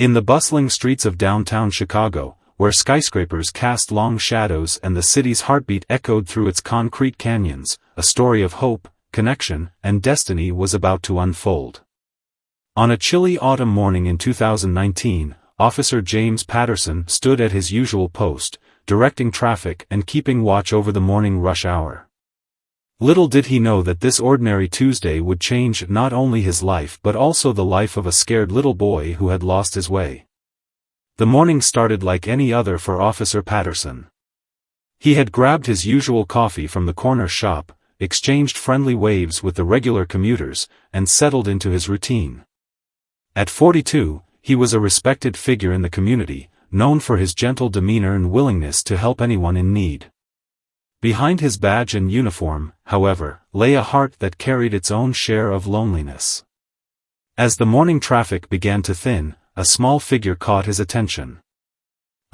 In the bustling streets of downtown Chicago, where skyscrapers cast long shadows and the city's heartbeat echoed through its concrete canyons, a story of hope, connection, and destiny was about to unfold. On a chilly autumn morning in 2019, Officer James Patterson stood at his usual post, directing traffic and keeping watch over the morning rush hour. Little did he know that this ordinary Tuesday would change not only his life but also the life of a scared little boy who had lost his way. The morning started like any other for Officer Patterson. He had grabbed his usual coffee from the corner shop, exchanged friendly waves with the regular commuters, and settled into his routine. At 42, he was a respected figure in the community, known for his gentle demeanor and willingness to help anyone in need. Behind his badge and uniform, however, lay a heart that carried its own share of loneliness. As the morning traffic began to thin, a small figure caught his attention.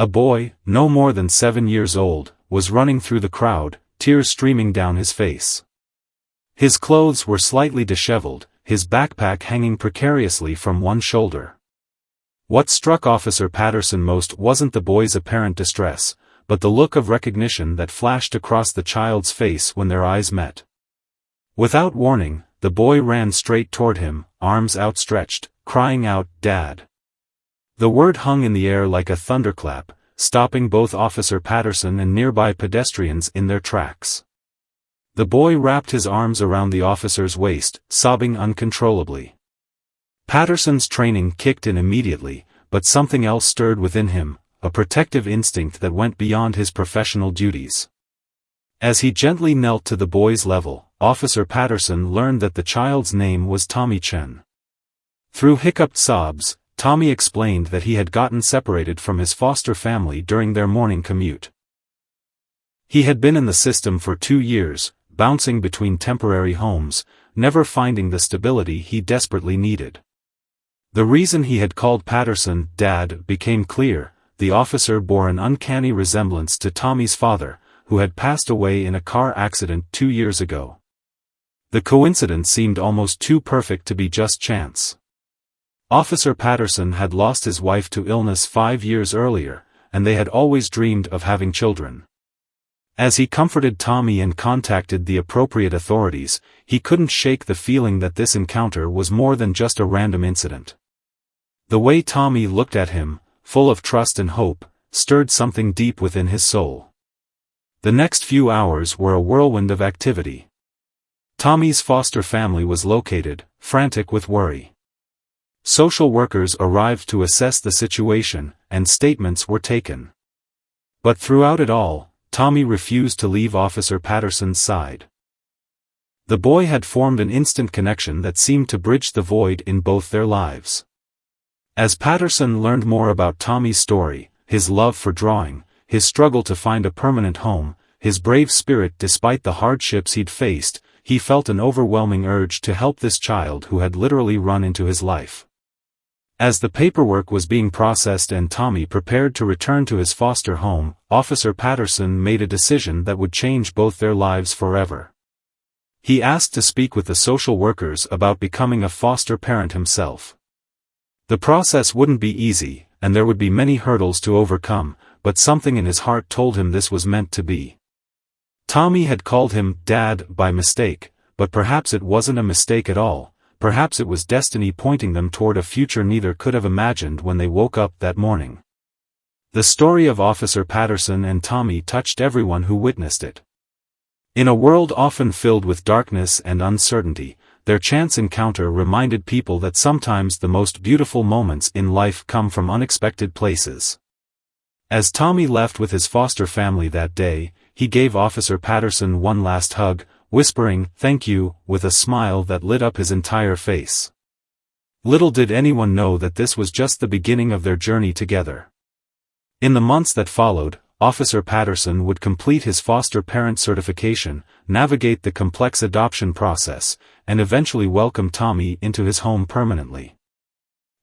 A boy, no more than 7 years old, was running through the crowd, tears streaming down his face. His clothes were slightly disheveled, his backpack hanging precariously from one shoulder. What struck Officer Patterson most wasn't the boy's apparent distress, but the look of recognition that flashed across the child's face when their eyes met. Without warning, the boy ran straight toward him, arms outstretched, crying out, "Dad!" The word hung in the air like a thunderclap, stopping both Officer Patterson and nearby pedestrians in their tracks. The boy wrapped his arms around the officer's waist, sobbing uncontrollably. Patterson's training kicked in immediately, but something else stirred within him, a protective instinct that went beyond his professional duties. As he gently knelt to the boy's level, Officer Patterson learned that the child's name was Tommy Chen. Through hiccuped sobs, Tommy explained that he had gotten separated from his foster family during their morning commute. He had been in the system for 2 years, bouncing between temporary homes, never finding the stability he desperately needed. The reason he had called Patterson "Dad" became clear. The officer bore an uncanny resemblance to Tommy's father, who had passed away in a car accident 2 years ago. The coincidence seemed almost too perfect to be just chance. Officer Patterson had lost his wife to illness 5 years earlier, and they had always dreamed of having children. As he comforted Tommy and contacted the appropriate authorities, he couldn't shake the feeling that this encounter was more than just a random incident. The way Tommy looked at him, full of trust and hope, stirred something deep within his soul. The next few hours were a whirlwind of activity. Tommy's foster family was located, frantic with worry. Social workers arrived to assess the situation, and statements were taken. But throughout it all, Tommy refused to leave Officer Patterson's side. The boy had formed an instant connection that seemed to bridge the void in both their lives. As Patterson learned more about Tommy's story, his love for drawing, his struggle to find a permanent home, his brave spirit despite the hardships he'd faced, he felt an overwhelming urge to help this child who had literally run into his life. As the paperwork was being processed and Tommy prepared to return to his foster home, Officer Patterson made a decision that would change both their lives forever. He asked to speak with the social workers about becoming a foster parent himself. The process wouldn't be easy, and there would be many hurdles to overcome, but something in his heart told him this was meant to be. Tommy had called him "Dad" by mistake, but perhaps it wasn't a mistake at all, perhaps it was destiny pointing them toward a future neither could have imagined when they woke up that morning. The story of Officer Patterson and Tommy touched everyone who witnessed it. In a world often filled with darkness and uncertainty, their chance encounter reminded people that sometimes the most beautiful moments in life come from unexpected places. As Tommy left with his foster family that day, he gave Officer Patterson one last hug, whispering, "Thank you," with a smile that lit up his entire face. Little did anyone know that this was just the beginning of their journey together. In the months that followed, Officer Patterson would complete his foster parent certification, navigate the complex adoption process, and eventually welcome Tommy into his home permanently.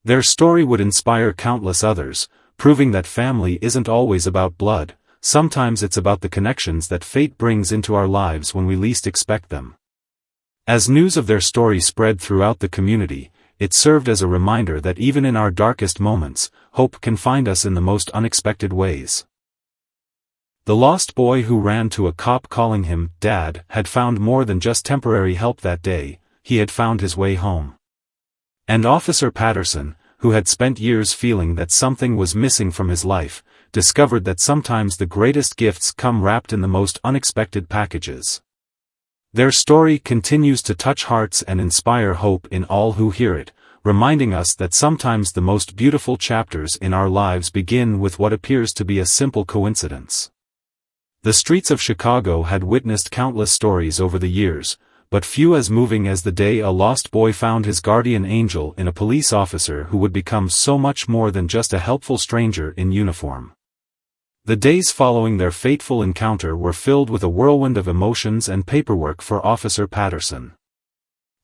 Their story would inspire countless others, proving that family isn't always about blood, sometimes it's about the connections that fate brings into our lives when we least expect them. As news of their story spread throughout the community, it served as a reminder that even in our darkest moments, hope can find us in the most unexpected ways. The lost boy who ran to a cop calling him "Dad" had found more than just temporary help that day. He had found his way home. And Officer Patterson, who had spent years feeling that something was missing from his life, discovered that sometimes the greatest gifts come wrapped in the most unexpected packages. Their story continues to touch hearts and inspire hope in all who hear it, reminding us that sometimes the most beautiful chapters in our lives begin with what appears to be a simple coincidence. The streets of Chicago had witnessed countless stories over the years, but few as moving as the day a lost boy found his guardian angel in a police officer who would become so much more than just a helpful stranger in uniform. The days following their fateful encounter were filled with a whirlwind of emotions and paperwork for Officer Patterson.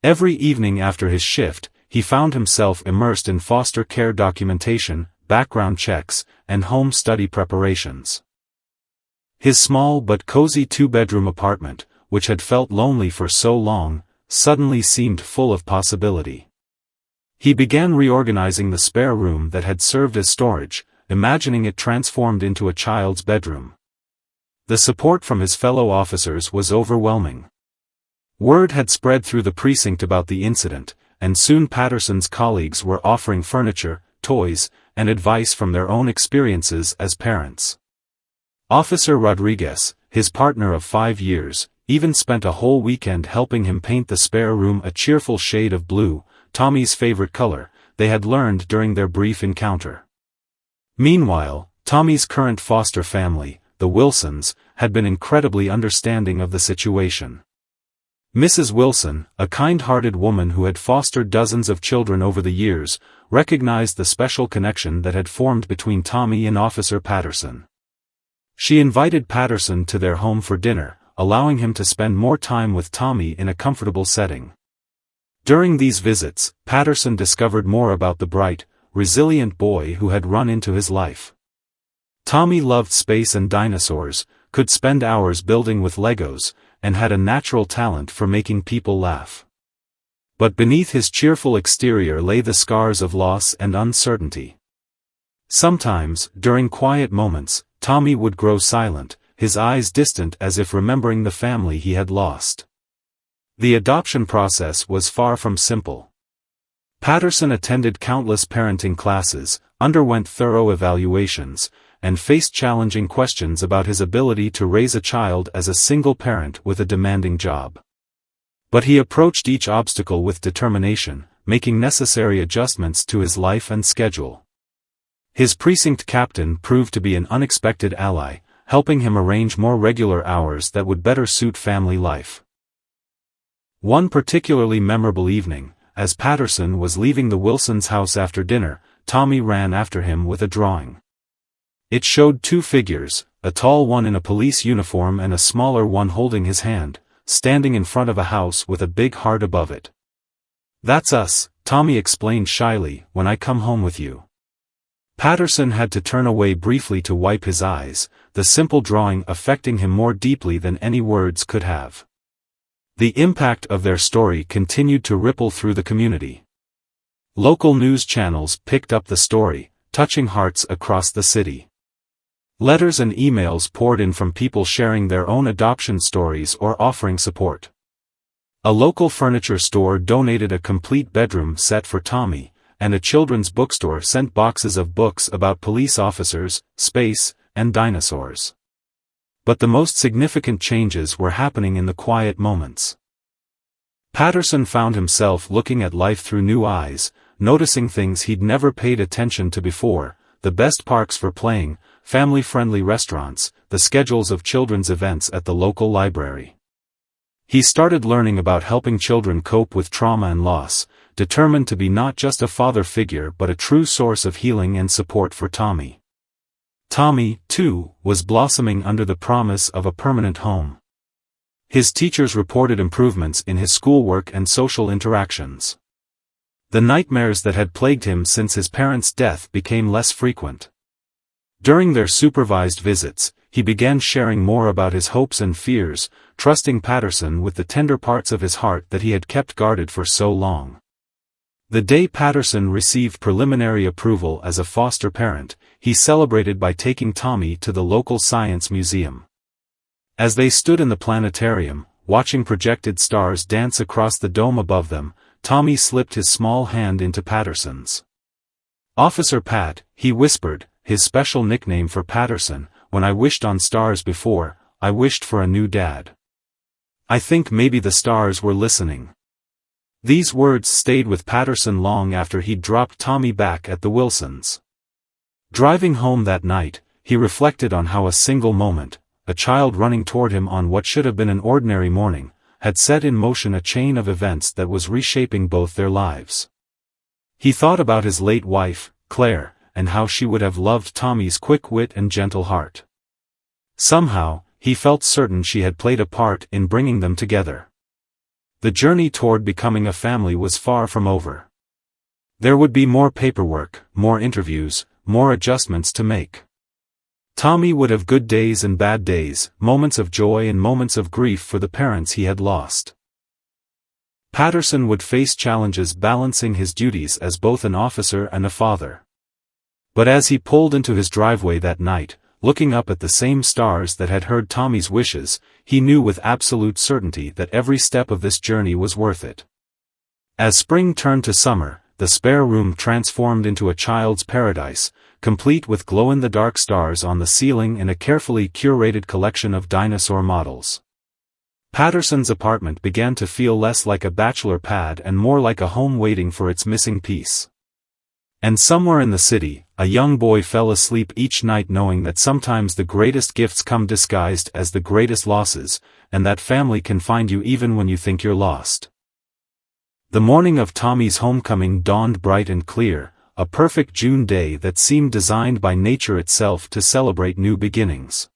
Every evening after his shift, he found himself immersed in foster care documentation, background checks, and home study preparations. His small but cozy two-bedroom apartment, which had felt lonely for so long, suddenly seemed full of possibility. He began reorganizing the spare room that had served as storage, imagining it transformed into a child's bedroom. The support from his fellow officers was overwhelming. Word had spread through the precinct about the incident, and soon Patterson's colleagues were offering furniture, toys, and advice from their own experiences as parents. Officer Rodriguez, his partner of 5 years, even spent a whole weekend helping him paint the spare room a cheerful shade of blue, Tommy's favorite color, they had learned during their brief encounter. Meanwhile, Tommy's current foster family, the Wilsons, had been incredibly understanding of the situation. Mrs. Wilson, a kind-hearted woman who had fostered dozens of children over the years, recognized the special connection that had formed between Tommy and Officer Patterson. She invited Patterson to their home for dinner, allowing him to spend more time with Tommy in a comfortable setting. During these visits, Patterson discovered more about the bright, resilient boy who had run into his life. Tommy loved space and dinosaurs, could spend hours building with Legos, and had a natural talent for making people laugh. But beneath his cheerful exterior lay the scars of loss and uncertainty. Sometimes, during quiet moments, Tommy would grow silent, his eyes distant as if remembering the family he had lost. The adoption process was far from simple. Patterson attended countless parenting classes, underwent thorough evaluations, and faced challenging questions about his ability to raise a child as a single parent with a demanding job. But he approached each obstacle with determination, making necessary adjustments to his life and schedule. His precinct captain proved to be an unexpected ally, helping him arrange more regular hours that would better suit family life. One particularly memorable evening, as Patterson was leaving the Wilsons' house after dinner, Tommy ran after him with a drawing. It showed 2 figures, a tall one in a police uniform and a smaller one holding his hand, standing in front of a house with a big heart above it. "That's us," Tommy explained shyly, "when I come home with you." Patterson had to turn away briefly to wipe his eyes, the simple drawing affecting him more deeply than any words could have. The impact of their story continued to ripple through the community. Local news channels picked up the story, touching hearts across the city. Letters and emails poured in from people sharing their own adoption stories or offering support. A local furniture store donated a complete bedroom set for Tommy, and a children's bookstore sent boxes of books about police officers, space, and dinosaurs. But the most significant changes were happening in the quiet moments. Patterson found himself looking at life through new eyes, noticing things he'd never paid attention to before: the best parks for playing, family-friendly restaurants, the schedules of children's events at the local library. He started learning about helping children cope with trauma and loss, determined to be not just a father figure but a true source of healing and support for Tommy. Tommy, too, was blossoming under the promise of a permanent home. His teachers reported improvements in his schoolwork and social interactions. The nightmares that had plagued him since his parents' death became less frequent. During their supervised visits, he began sharing more about his hopes and fears, trusting Patterson with the tender parts of his heart that he had kept guarded for so long. The day Patterson received preliminary approval as a foster parent, he celebrated by taking Tommy to the local science museum. As they stood in the planetarium, watching projected stars dance across the dome above them, Tommy slipped his small hand into Patterson's. "Officer Pat," he whispered, his special nickname for Patterson. "When I wished on stars before, I wished for a new dad. I think maybe the stars were listening." These words stayed with Patterson long after he'd dropped Tommy back at the Wilsons'. Driving home that night, he reflected on how a single moment, a child running toward him on what should have been an ordinary morning, had set in motion a chain of events that was reshaping both their lives. He thought about his late wife, Claire, and how she would have loved Tommy's quick wit and gentle heart. Somehow, he felt certain she had played a part in bringing them together. The journey toward becoming a family was far from over. There would be more paperwork, more interviews, more adjustments to make. Tommy would have good days and bad days, moments of joy and moments of grief for the parents he had lost. Patterson would face challenges balancing his duties as both an officer and a father. But as he pulled into his driveway that night, looking up at the same stars that had heard Tommy's wishes, he knew with absolute certainty that every step of this journey was worth it. As spring turned to summer, the spare room transformed into a child's paradise, complete with glow-in-the-dark stars on the ceiling and a carefully curated collection of dinosaur models. Patterson's apartment began to feel less like a bachelor pad and more like a home waiting for its missing piece. And somewhere in the city, a young boy fell asleep each night knowing that sometimes the greatest gifts come disguised as the greatest losses, and that family can find you even when you think you're lost. The morning of Tommy's homecoming dawned bright and clear, a perfect June day that seemed designed by nature itself to celebrate new beginnings.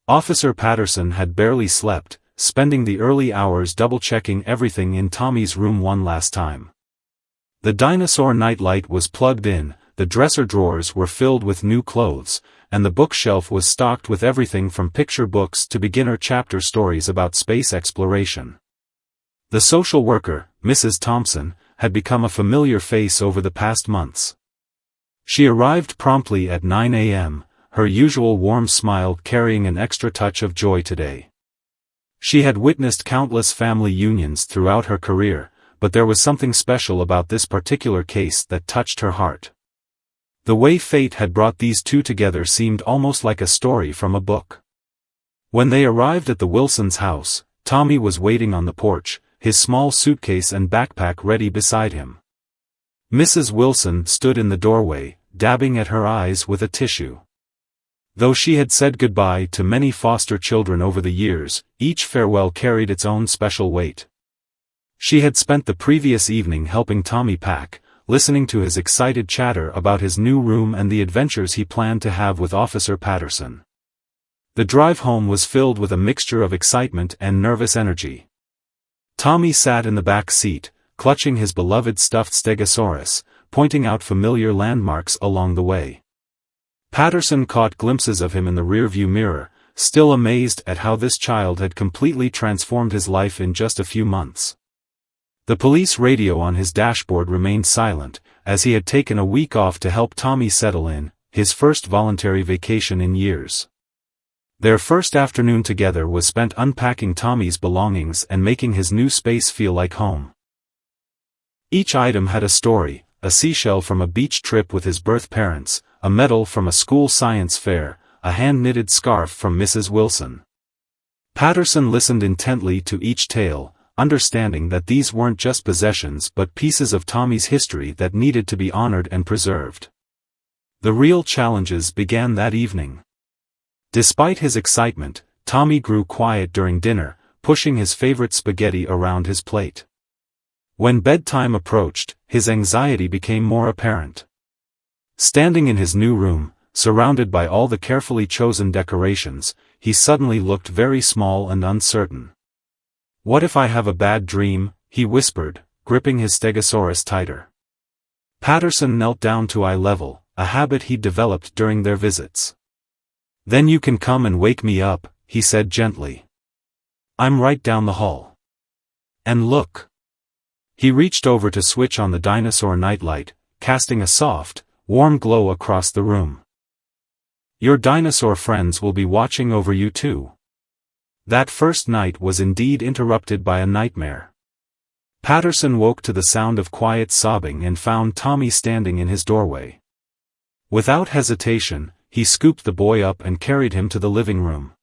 Officer Patterson had barely slept, spending the early hours double-checking everything in Tommy's room one last time. The dinosaur nightlight was plugged in, the dresser drawers were filled with new clothes, and the bookshelf was stocked with everything from picture books to beginner chapter stories about space exploration. The social worker, Mrs. Thompson, had become a familiar face over the past months. She arrived promptly at 9 a.m., her usual warm smile carrying an extra touch of joy today. She had witnessed countless family unions throughout her career, but there was something special about this particular case that touched her heart. The way fate had brought these two together seemed almost like a story from a book. When they arrived at the Wilsons' house, Tommy was waiting on the porch, his small suitcase and backpack ready beside him. Mrs. Wilson stood in the doorway, dabbing at her eyes with a tissue. Though she had said goodbye to many foster children over the years, each farewell carried its own special weight. She had spent the previous evening helping Tommy pack, listening to his excited chatter about his new room and the adventures he planned to have with Officer Patterson. The drive home was filled with a mixture of excitement and nervous energy. Tommy sat in the back seat, clutching his beloved stuffed Stegosaurus, pointing out familiar landmarks along the way. Patterson caught glimpses of him in the rearview mirror, still amazed at how this child had completely transformed his life in just a few months. The police radio on his dashboard remained silent, as he had taken a week off to help Tommy settle in, his first voluntary vacation in years. Their first afternoon together was spent unpacking Tommy's belongings and making his new space feel like home. Each item had a story, a seashell from a beach trip with his birth parents, a medal from a school science fair, a hand-knitted scarf from Mrs. Wilson. Patterson listened intently to each tale, understanding that these weren't just possessions but pieces of Tommy's history that needed to be honored and preserved. The real challenges began that evening. Despite his excitement, Tommy grew quiet during dinner, pushing his favorite spaghetti around his plate. When bedtime approached, his anxiety became more apparent. Standing in his new room, surrounded by all the carefully chosen decorations, he suddenly looked very small and uncertain. "What if I have a bad dream?" he whispered, gripping his Stegosaurus tighter. Patterson knelt down to eye level, a habit he'd developed during their visits. "Then you can come and wake me up," he said gently. "I'm right down the hall. And look." He reached over to switch on the dinosaur nightlight, casting a soft, warm glow across the room. Your dinosaur friends will be watching over you too. That first night was indeed interrupted by a nightmare. Patterson woke to the sound of quiet sobbing and found Tommy standing in his doorway. Without hesitation, he scooped the boy up and carried him to the living room.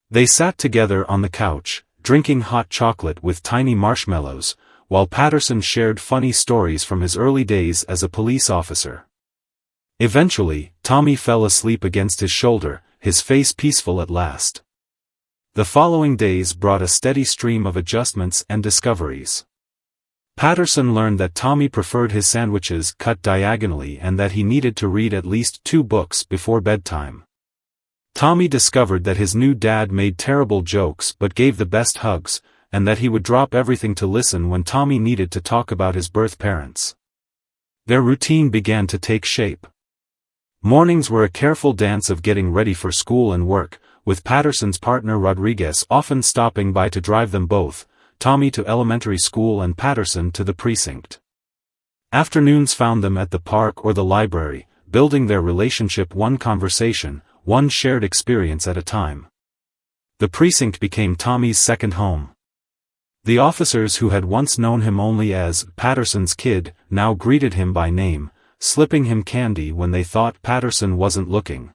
They sat together on the couch, drinking hot chocolate with tiny marshmallows, while Patterson shared funny stories from his early days as a police officer. Eventually, Tommy fell asleep against his shoulder, his face peaceful at last. The following days brought a steady stream of adjustments and discoveries. Patterson learned that Tommy preferred his sandwiches cut diagonally and that he needed to read at least 2 books before bedtime. Tommy discovered that his new dad made terrible jokes but gave the best hugs, and that he would drop everything to listen when Tommy needed to talk about his birth parents. Their routine began to take shape. Mornings were a careful dance of getting ready for school and work, with Patterson's partner Rodriguez often stopping by to drive them both, Tommy to elementary school and Patterson to the precinct. Afternoons found them at the park or the library, building their relationship one conversation, one shared experience at a time. The precinct became Tommy's second home. The officers who had once known him only as Patterson's kid now greeted him by name, slipping him candy when they thought Patterson wasn't looking.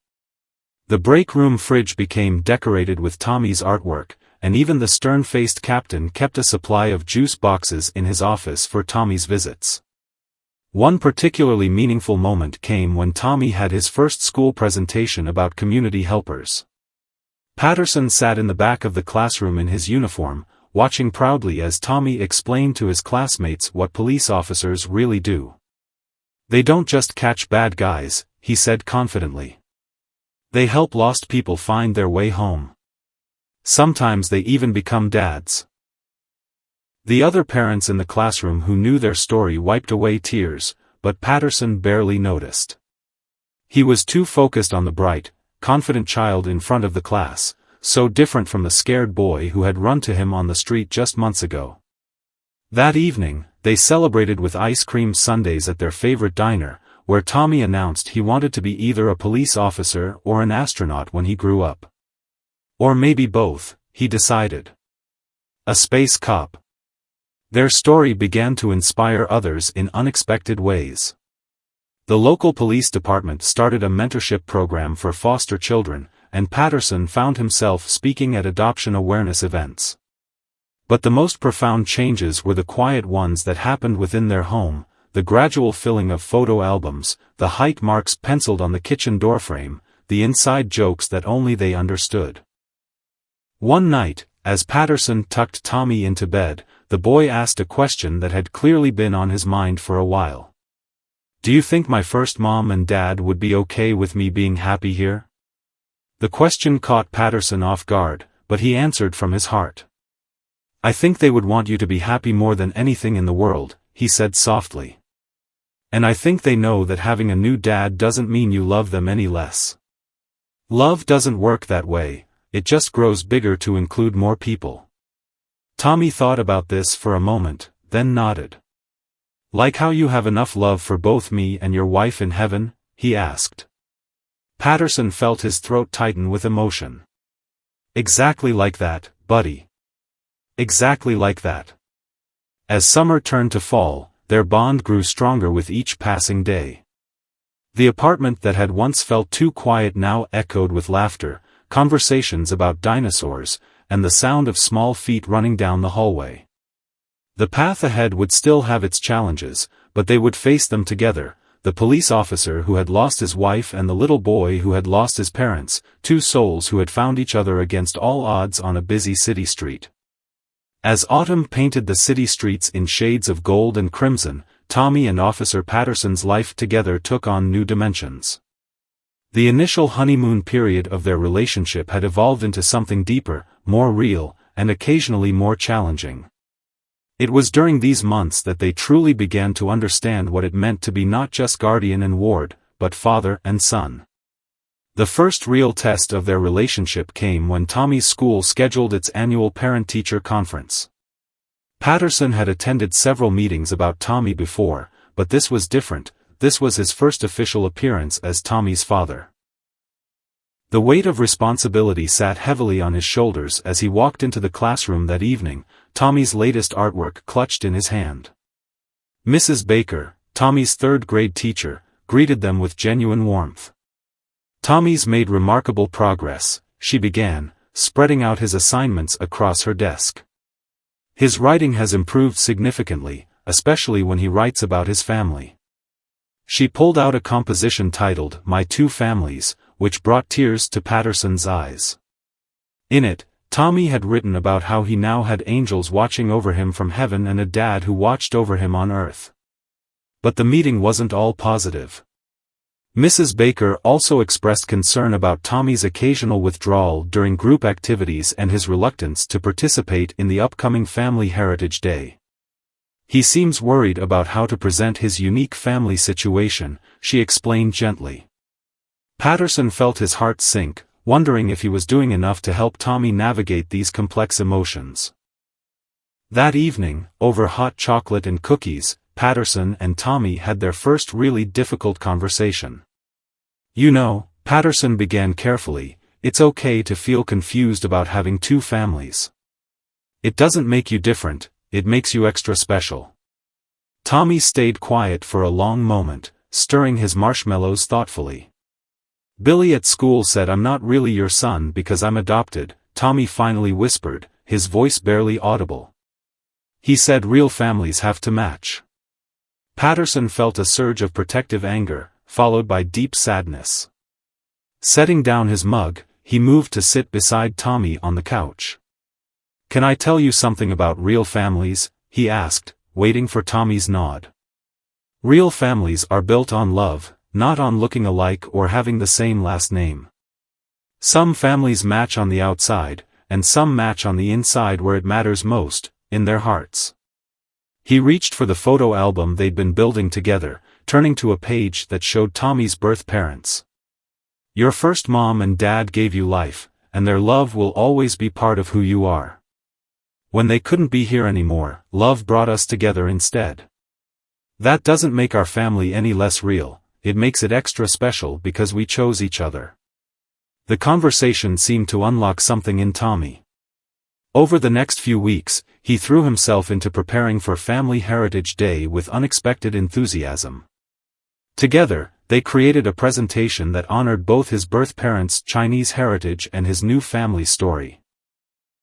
The break room fridge became decorated with Tommy's artwork, and even the stern-faced captain kept a supply of juice boxes in his office for Tommy's visits. One particularly meaningful moment came when Tommy had his first school presentation about community helpers. Patterson sat in the back of the classroom in his uniform, watching proudly as Tommy explained to his classmates what police officers really do. They don't just catch bad guys, he said confidently. They help lost people find their way home. Sometimes they even become dads. The other parents in the classroom who knew their story wiped away tears, but Patterson barely noticed. He was too focused on the bright, confident child in front of the class, so different from the scared boy who had run to him on the street just months ago. That evening, they celebrated with ice cream sundaes at their favorite diner, where Tommy announced he wanted to be either a police officer or an astronaut when he grew up. Or maybe both, he decided. A space cop. Their story began to inspire others in unexpected ways. The local police department started a mentorship program for foster children, and Patterson found himself speaking at adoption awareness events. But the most profound changes were the quiet ones that happened within their home, the gradual filling of photo albums, the height marks penciled on the kitchen doorframe, the inside jokes that only they understood. One night, as Patterson tucked Tommy into bed, the boy asked a question that had clearly been on his mind for a while. Do you think my first mom and dad would be okay with me being happy here? The question caught Patterson off guard, but he answered from his heart. I think they would want you to be happy more than anything in the world, he said softly. And I think they know that having a new dad doesn't mean you love them any less. Love doesn't work that way. It just grows bigger to include more people. Tommy thought about this for a moment, then nodded. Like how you have enough love for both me and your wife in heaven? He asked. Patterson felt his throat tighten with emotion. Exactly like that, buddy. Exactly like that. As summer turned to fall, their bond grew stronger with each passing day. The apartment that had once felt too quiet now echoed with laughter, conversations about dinosaurs, and the sound of small feet running down the hallway. The path ahead would still have its challenges, but they would face them together, the police officer who had lost his wife and the little boy who had lost his parents, two souls who had found each other against all odds on a busy city street. As autumn painted the city streets in shades of gold and crimson, Tommy and Officer Patterson's life together took on new dimensions. The initial honeymoon period of their relationship had evolved into something deeper, more real, and occasionally more challenging. It was during these months that they truly began to understand what it meant to be not just guardian and ward, but father and son. The first real test of their relationship came when Tommy's school scheduled its annual parent-teacher conference. Patterson had attended several meetings about Tommy before, but this was different. This was his first official appearance as Tommy's father. The weight of responsibility sat heavily on his shoulders as he walked into the classroom that evening, Tommy's latest artwork clutched in his hand. Mrs. Baker, Tommy's third-grade teacher, greeted them with genuine warmth. "Tommy's made remarkable progress," she began, spreading out his assignments across her desk. "His writing has improved significantly, especially when he writes about his family." She pulled out a composition titled "My Two Families," which brought tears to Patterson's eyes. In it, Tommy had written about how he now had angels watching over him from heaven and a dad who watched over him on earth. But the meeting wasn't all positive. Mrs. Baker also expressed concern about Tommy's occasional withdrawal during group activities and his reluctance to participate in the upcoming Family Heritage Day. "He seems worried about how to present his unique family situation," she explained gently. Patterson felt his heart sink, wondering if he was doing enough to help Tommy navigate these complex emotions. That evening, over hot chocolate and cookies, Patterson and Tommy had their first really difficult conversation. "You know," Patterson began carefully, "it's okay to feel confused about having two families. It doesn't make you different, it makes you extra special." Tommy stayed quiet for a long moment, stirring his marshmallows thoughtfully. "Billy at school said I'm not really your son because I'm adopted," Tommy finally whispered, his voice barely audible. "He said real families have to match." Patterson felt a surge of protective anger, followed by deep sadness. Setting down his mug, he moved to sit beside Tommy on the couch. "Can I tell you something about real families?" he asked, waiting for Tommy's nod. "Real families are built on love, not on looking alike or having the same last name. Some families match on the outside, and some match on the inside where it matters most, in their hearts." He reached for the photo album they'd been building together, turning to a page that showed Tommy's birth parents. "Your first mom and dad gave you life, and their love will always be part of who you are. When they couldn't be here anymore, love brought us together instead. That doesn't make our family any less real, it makes it extra special because we chose each other." The conversation seemed to unlock something in Tommy. Over the next few weeks, he threw himself into preparing for Family Heritage Day with unexpected enthusiasm. Together, they created a presentation that honored both his birth parents' Chinese heritage and his new family story.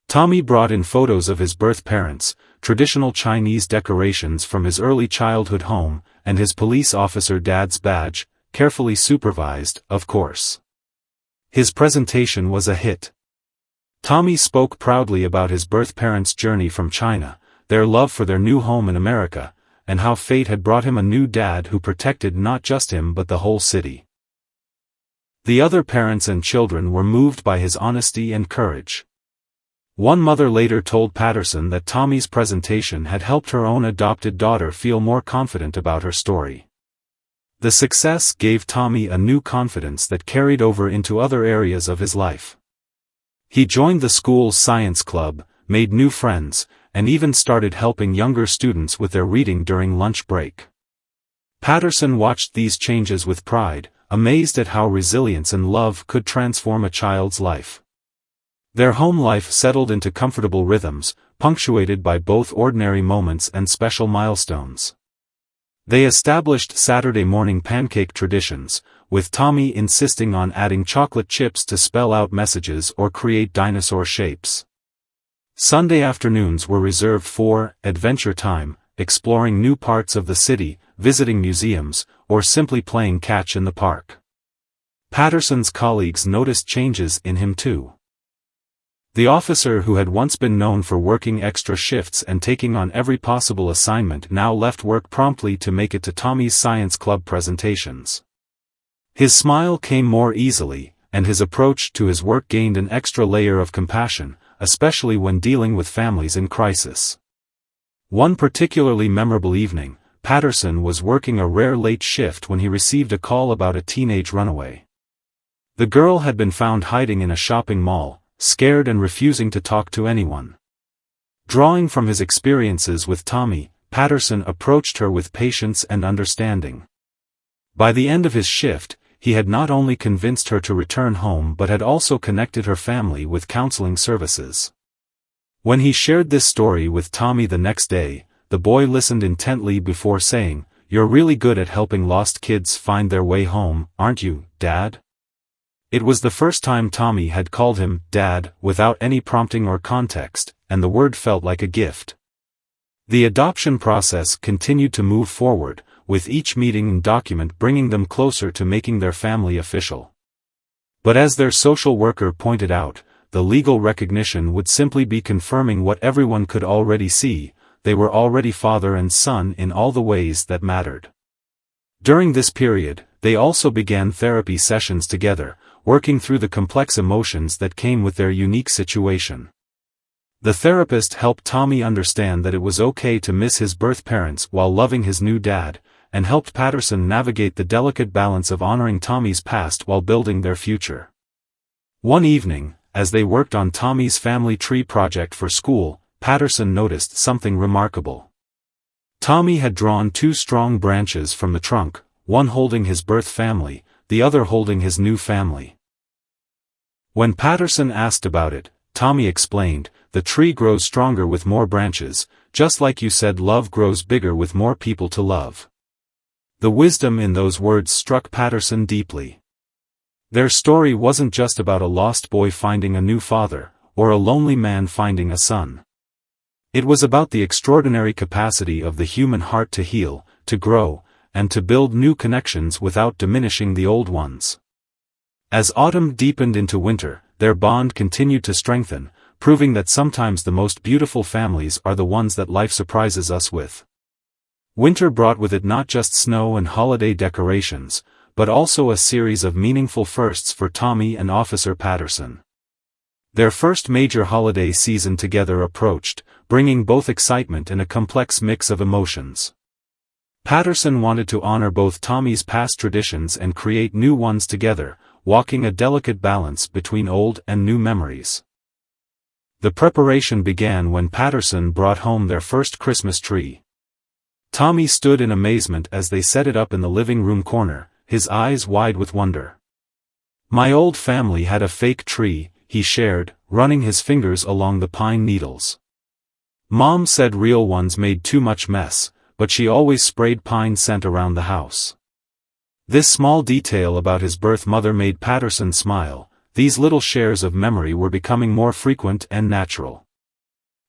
Tommy brought in photos of his birth parents, traditional Chinese decorations from his early childhood home, and his police officer dad's badge, carefully supervised, of course. His presentation was a hit. Tommy spoke proudly about his birth parents' journey from China, their love for their new home in America, and how fate had brought him a new dad who protected not just him but the whole city. The other parents and children were moved by his honesty and courage. One mother later told Patterson that Tommy's presentation had helped her own adopted daughter feel more confident about her story. The success gave Tommy a new confidence that carried over into other areas of his life. He joined the school's science club, made new friends, and even started helping younger students with their reading during lunch break. Patterson watched these changes with pride, amazed at how resilience and love could transform a child's life. Their home life settled into comfortable rhythms, punctuated by both ordinary moments and special milestones. They established Saturday morning pancake traditions, with Tommy insisting on adding chocolate chips to spell out messages or create dinosaur shapes. Sunday afternoons were reserved for adventure time, exploring new parts of the city, visiting museums, or simply playing catch in the park. Patterson's colleagues noticed changes in him too. The officer who had once been known for working extra shifts and taking on every possible assignment now left work promptly to make it to Tommy's science club presentations. His smile came more easily, and his approach to his work gained an extra layer of compassion, especially when dealing with families in crisis. One particularly memorable evening, Patterson was working a rare late shift when he received a call about a teenage runaway. The girl had been found hiding in a shopping mall, scared and refusing to talk to anyone. Drawing from his experiences with Tommy, Patterson approached her with patience and understanding. By the end of his shift, he had not only convinced her to return home but had also connected her family with counseling services. When he shared this story with Tommy the next day, the boy listened intently before saying, "You're really good at helping lost kids find their way home, aren't you, Dad?" It was the first time Tommy had called him Dad without any prompting or context, and the word felt like a gift. The adoption process continued to move forward, with each meeting and document bringing them closer to making their family official. But as their social worker pointed out, the legal recognition would simply be confirming what everyone could already see: they were already father and son in all the ways that mattered. During this period, they also began therapy sessions together, working through the complex emotions that came with their unique situation. The therapist helped Tommy understand that it was okay to miss his birth parents while loving his new dad, and helped Patterson navigate the delicate balance of honoring Tommy's past while building their future. One evening, as they worked on Tommy's family tree project for school, Patterson noticed something remarkable. Tommy had drawn two strong branches from the trunk, one holding his birth family, the other holding his new family. When Patterson asked about it, Tommy explained, "The tree grows stronger with more branches, just like you said love grows bigger with more people to love." The wisdom in those words struck Patterson deeply. Their story wasn't just about a lost boy finding a new father, or a lonely man finding a son. It was about the extraordinary capacity of the human heart to heal, to grow, and to build new connections without diminishing the old ones. As autumn deepened into winter, their bond continued to strengthen, proving that sometimes the most beautiful families are the ones that life surprises us with. Winter brought with it not just snow and holiday decorations, but also a series of meaningful firsts for Tommy and Officer Patterson. Their first major holiday season together approached, bringing both excitement and a complex mix of emotions. Patterson wanted to honor both Tommy's past traditions and create new ones together, walking a delicate balance between old and new memories. The preparation began when Patterson brought home their first Christmas tree. Tommy stood in amazement as they set it up in the living room corner, his eyes wide with wonder. "My old family had a fake tree," he shared, running his fingers along the pine needles. "Mom said real ones made too much mess, but she always sprayed pine scent around the house." This small detail about his birth mother made Patterson smile. These little shares of memory were becoming more frequent and natural.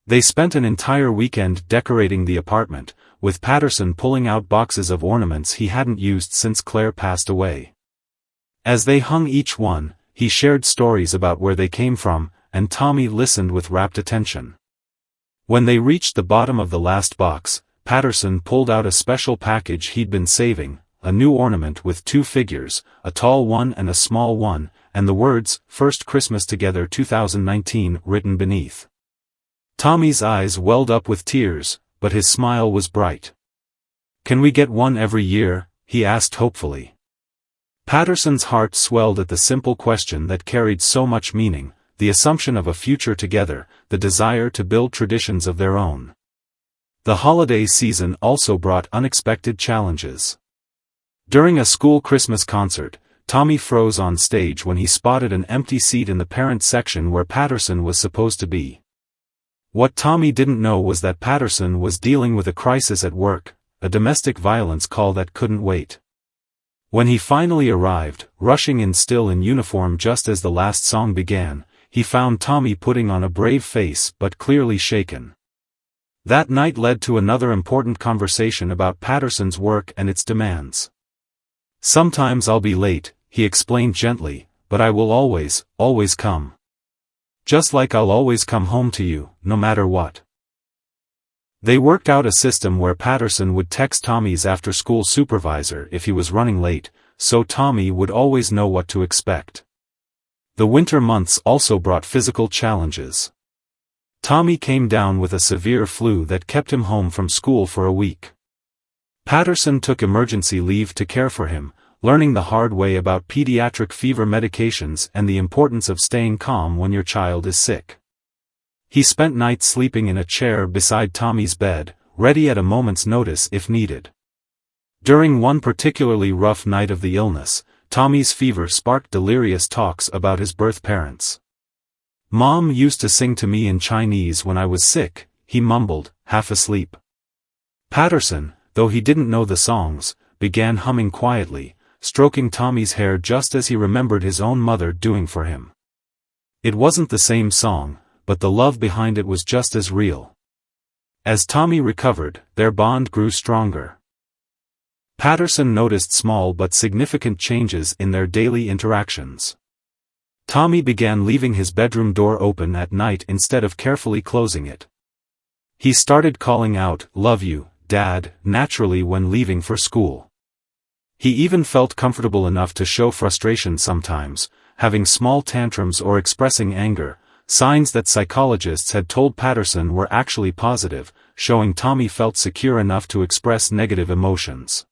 They spent an entire weekend decorating the apartment, with Patterson pulling out boxes of ornaments he hadn't used since Claire passed away. As they hung each one, he shared stories about where they came from, and Tommy listened with rapt attention. When they reached the bottom of the last box, Patterson pulled out a special package he'd been saving, a new ornament with two figures, a tall one and a small one, and the words, "First Christmas Together 2019" written beneath. Tommy's eyes welled up with tears, but his smile was bright. "Can we get one every year?" he asked hopefully. Patterson's heart swelled at the simple question that carried so much meaning, the assumption of a future together, the desire to build traditions of their own. The holiday season also brought unexpected challenges. During a school Christmas concert, Tommy froze on stage when he spotted an empty seat in the parents section where Patterson was supposed to be. What Tommy didn't know was that Patterson was dealing with a crisis at work, a domestic violence call that couldn't wait. When he finally arrived, rushing in still in uniform just as the last song began, he found Tommy putting on a brave face but clearly shaken. That night led to another important conversation about Patterson's work and its demands. "Sometimes I'll be late," he explained gently, "but I will always, always come. Just like I'll always come home to you, no matter what." They worked out a system where Patterson would text Tommy's after-school supervisor if he was running late, so Tommy would always know what to expect. The winter months also brought physical challenges. Tommy came down with a severe flu that kept him home from school for a week. Patterson took emergency leave to care for him, learning the hard way about pediatric fever medications and the importance of staying calm when your child is sick. He spent nights sleeping in a chair beside Tommy's bed, ready at a moment's notice if needed. During one particularly rough night of the illness, Tommy's fever sparked delirious talks about his birth parents. "Mom used to sing to me in Chinese when I was sick," he mumbled, half asleep. Patterson, though he didn't know the songs, began humming quietly, stroking Tommy's hair just as he remembered his own mother doing for him. It wasn't the same song, but the love behind it was just as real. As Tommy recovered, their bond grew stronger. Patterson noticed small but significant changes in their daily interactions. Tommy began leaving his bedroom door open at night instead of carefully closing it. He started calling out, "Love you, Dad," naturally when leaving for school. He even felt comfortable enough to show frustration sometimes, having small tantrums or expressing anger, signs that psychologists had told Patterson were actually positive, showing Tommy felt secure enough to express negative emotions.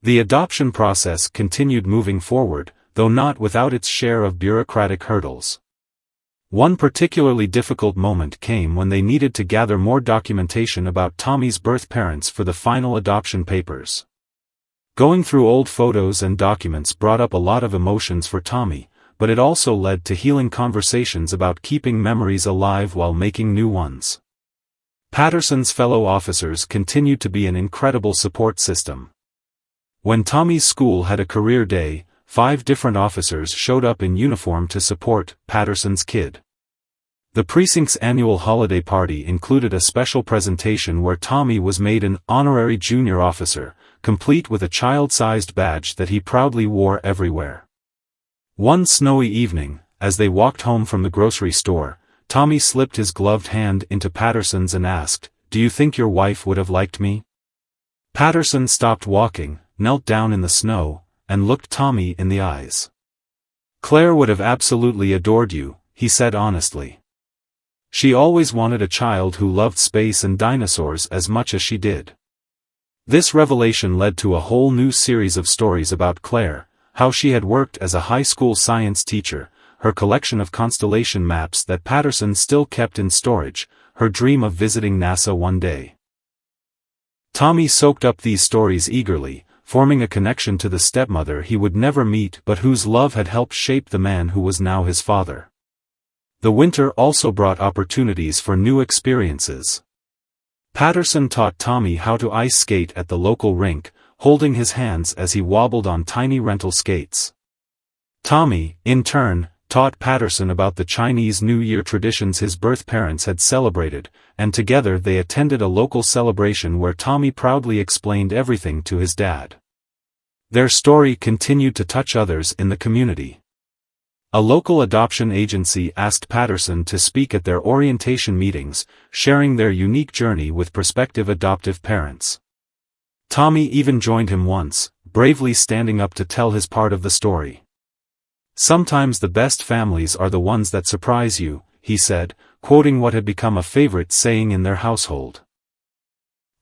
The adoption process continued moving forward, though not without its share of bureaucratic hurdles. One particularly difficult moment came when they needed to gather more documentation about Tommy's birth parents for the final adoption papers. Going through old photos and documents brought up a lot of emotions for Tommy, but it also led to healing conversations about keeping memories alive while making new ones. Patterson's fellow officers continued to be an incredible support system. When Tommy's school had a career day, 5 different officers showed up in uniform to support Patterson's kid. The precinct's annual holiday party included a special presentation where Tommy was made an honorary junior officer, complete with a child-sized badge that he proudly wore everywhere. One snowy evening, as they walked home from the grocery store, Tommy slipped his gloved hand into Patterson's and asked, "Do you think your wife would have liked me?" Patterson stopped walking, knelt down in the snow, and looked Tommy in the eyes. "Claire would have absolutely adored you," he said honestly. "She always wanted a child who loved space and dinosaurs as much as she did." This revelation led to a whole new series of stories about Claire, how she had worked as a high school science teacher, her collection of constellation maps that Patterson still kept in storage, her dream of visiting NASA one day. Tommy soaked up these stories eagerly, forming a connection to the stepmother he would never meet but whose love had helped shape the man who was now his father. The winter also brought opportunities for new experiences. Patterson taught Tommy how to ice skate at the local rink, holding his hands as he wobbled on tiny rental skates. Tommy, in turn, taught Patterson about the Chinese New Year traditions his birth parents had celebrated, and together they attended a local celebration where Tommy proudly explained everything to his dad. Their story continued to touch others in the community. A local adoption agency asked Patterson to speak at their orientation meetings, sharing their unique journey with prospective adoptive parents. Tommy even joined him once, bravely standing up to tell his part of the story. "Sometimes the best families are the ones that surprise you," he said, quoting what had become a favorite saying in their household.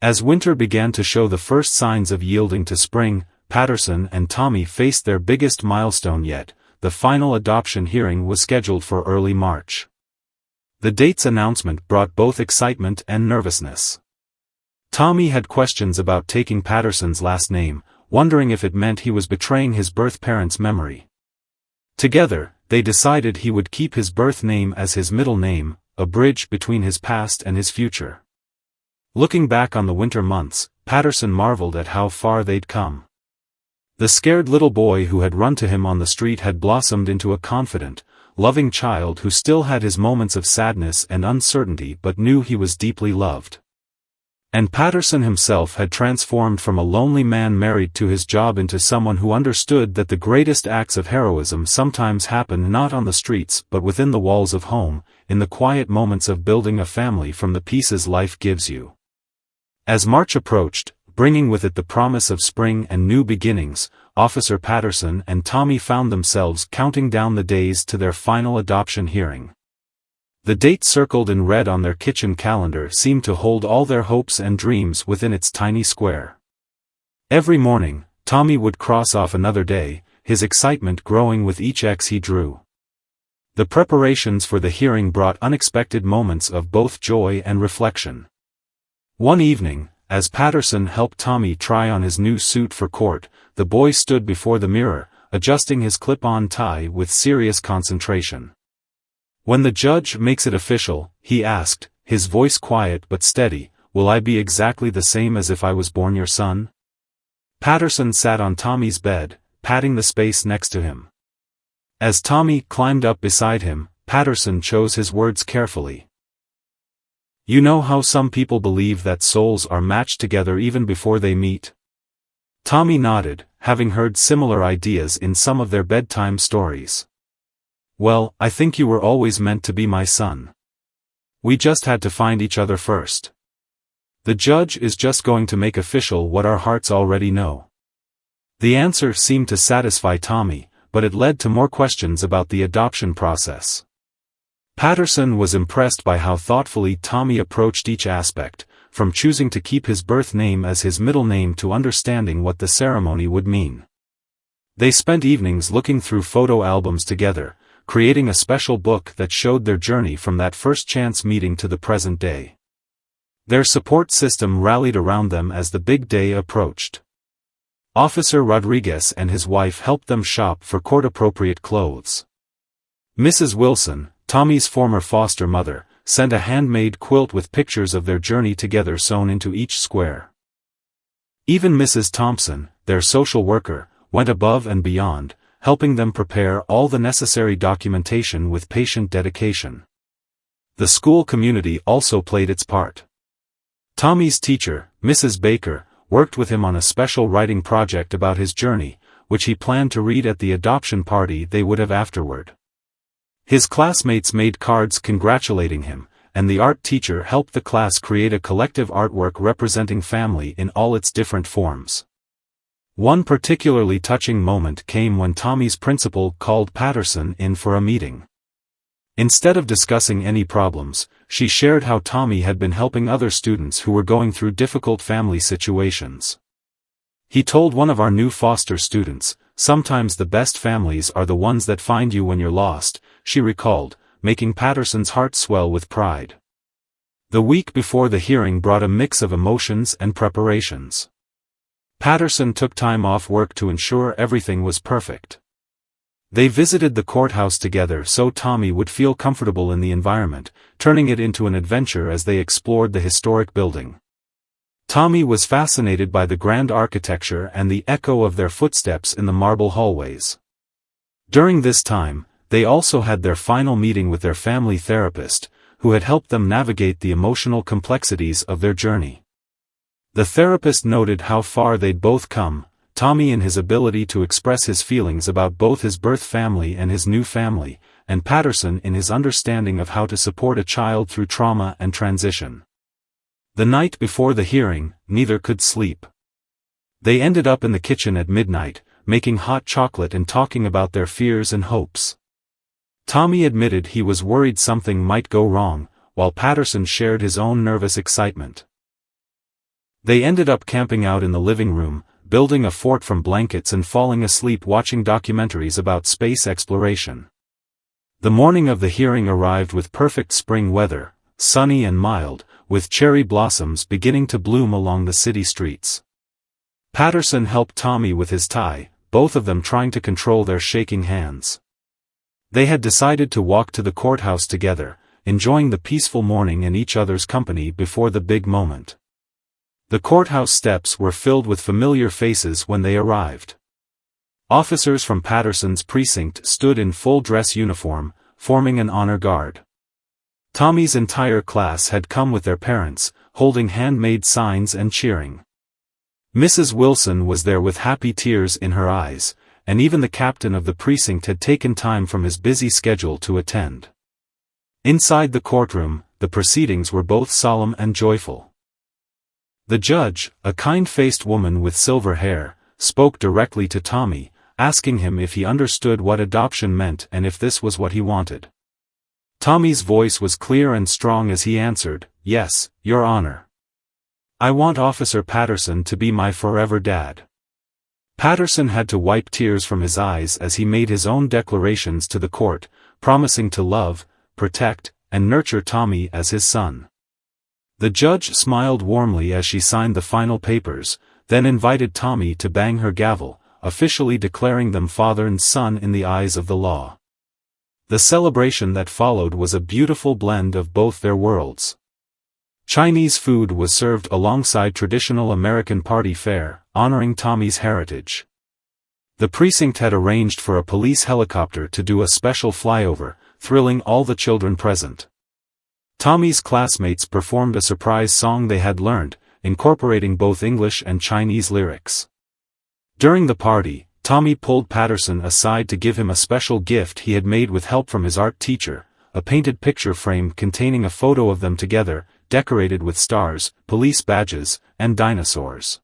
As winter began to show the first signs of yielding to spring, Patterson and Tommy faced their biggest milestone yet. The final adoption hearing was scheduled for early March. The date's announcement brought both excitement and nervousness. Tommy had questions about taking Patterson's last name, wondering if it meant he was betraying his birth parents' memory. Together, they decided he would keep his birth name as his middle name, a bridge between his past and his future. Looking back on the winter months, Patterson marveled at how far they'd come. The scared little boy who had run to him on the street had blossomed into a confident, loving child who still had his moments of sadness and uncertainty but knew he was deeply loved. And Patterson himself had transformed from a lonely man married to his job into someone who understood that the greatest acts of heroism sometimes happen not on the streets but within the walls of home, in the quiet moments of building a family from the pieces life gives you. As March approached, bringing with it the promise of spring and new beginnings, Officer Patterson and Tommy found themselves counting down the days to their final adoption hearing. The date circled in red on their kitchen calendar seemed to hold all their hopes and dreams within its tiny square. Every morning, Tommy would cross off another day, his excitement growing with each X he drew. The preparations for the hearing brought unexpected moments of both joy and reflection. One evening, as Patterson helped Tommy try on his new suit for court, the boy stood before the mirror, adjusting his clip-on tie with serious concentration. When the judge makes it official, he asked, his voice quiet but steady, "Will I be exactly the same as if I was born your son?" Patterson sat on Tommy's bed, patting the space next to him. As Tommy climbed up beside him, Patterson chose his words carefully. "You know how some people believe that souls are matched together even before they meet?" Tommy nodded, having heard similar ideas in some of their bedtime stories. "Well, I think you were always meant to be my son. We just had to find each other first. The judge is just going to make official what our hearts already know." The answer seemed to satisfy Tommy, but it led to more questions about the adoption process. Patterson was impressed by how thoughtfully Tommy approached each aspect, from choosing to keep his birth name as his middle name to understanding what the ceremony would mean. They spent evenings looking through photo albums together, creating a special book that showed their journey from that first chance meeting to the present day. Their support system rallied around them as the big day approached. Officer Rodriguez and his wife helped them shop for court-appropriate clothes. Mrs. Wilson, Tommy's former foster mother, sent a handmade quilt with pictures of their journey together sewn into each square. Even Mrs. Thompson, their social worker, went above and beyond, helping them prepare all the necessary documentation with patient dedication. The school community also played its part. Tommy's teacher, Mrs. Baker, worked with him on a special writing project about his journey, which he planned to read at the adoption party they would have afterward. His classmates made cards congratulating him, and the art teacher helped the class create a collective artwork representing family in all its different forms. One particularly touching moment came when Tommy's principal called Patterson in for a meeting. Instead of discussing any problems, she shared how Tommy had been helping other students who were going through difficult family situations. "He told one of our new foster students, 'Sometimes the best families are the ones that find you when you're lost,'" she recalled, making Patterson's heart swell with pride. The week before the hearing brought a mix of emotions and preparations. Patterson took time off work to ensure everything was perfect. They visited the courthouse together so Tommy would feel comfortable in the environment, turning it into an adventure as they explored the historic building. Tommy was fascinated by the grand architecture and the echo of their footsteps in the marble hallways. During this time, they also had their final meeting with their family therapist, who had helped them navigate the emotional complexities of their journey. The therapist noted how far they'd both come, Tommy in his ability to express his feelings about both his birth family and his new family, and Patterson in his understanding of how to support a child through trauma and transition. The night before the hearing, neither could sleep. They ended up in the kitchen at midnight, making hot chocolate and talking about their fears and hopes. Tommy admitted he was worried something might go wrong, while Patterson shared his own nervous excitement. They ended up camping out in the living room, building a fort from blankets and falling asleep watching documentaries about space exploration. The morning of the hearing arrived with perfect spring weather, sunny and mild, with cherry blossoms beginning to bloom along the city streets. Patterson helped Tommy with his tie, both of them trying to control their shaking hands. They had decided to walk to the courthouse together, enjoying the peaceful morning in each other's company before the big moment. The courthouse steps were filled with familiar faces when they arrived. Officers from Patterson's precinct stood in full dress uniform, forming an honor guard. Tommy's entire class had come with their parents, holding handmade signs and cheering. Mrs. Wilson was there with happy tears in her eyes, and even the captain of the precinct had taken time from his busy schedule to attend. Inside the courtroom, the proceedings were both solemn and joyful. The judge, a kind-faced woman with silver hair, spoke directly to Tommy, asking him if he understood what adoption meant and if this was what he wanted. Tommy's voice was clear and strong as he answered, "Yes, Your Honor. I want Officer Patterson to be my forever dad." Patterson had to wipe tears from his eyes as he made his own declarations to the court, promising to love, protect, and nurture Tommy as his son. The judge smiled warmly as she signed the final papers, then invited Tommy to bang her gavel, officially declaring them father and son in the eyes of the law. The celebration that followed was a beautiful blend of both their worlds. Chinese food was served alongside traditional American party fare, honoring Tommy's heritage. The precinct had arranged for a police helicopter to do a special flyover, thrilling all the children present. Tommy's classmates performed a surprise song they had learned, incorporating both English and Chinese lyrics. During the party, Tommy pulled Patterson aside to give him a special gift he had made with help from his art teacher, a painted picture frame containing a photo of them together, decorated with stars, police badges, and dinosaurs.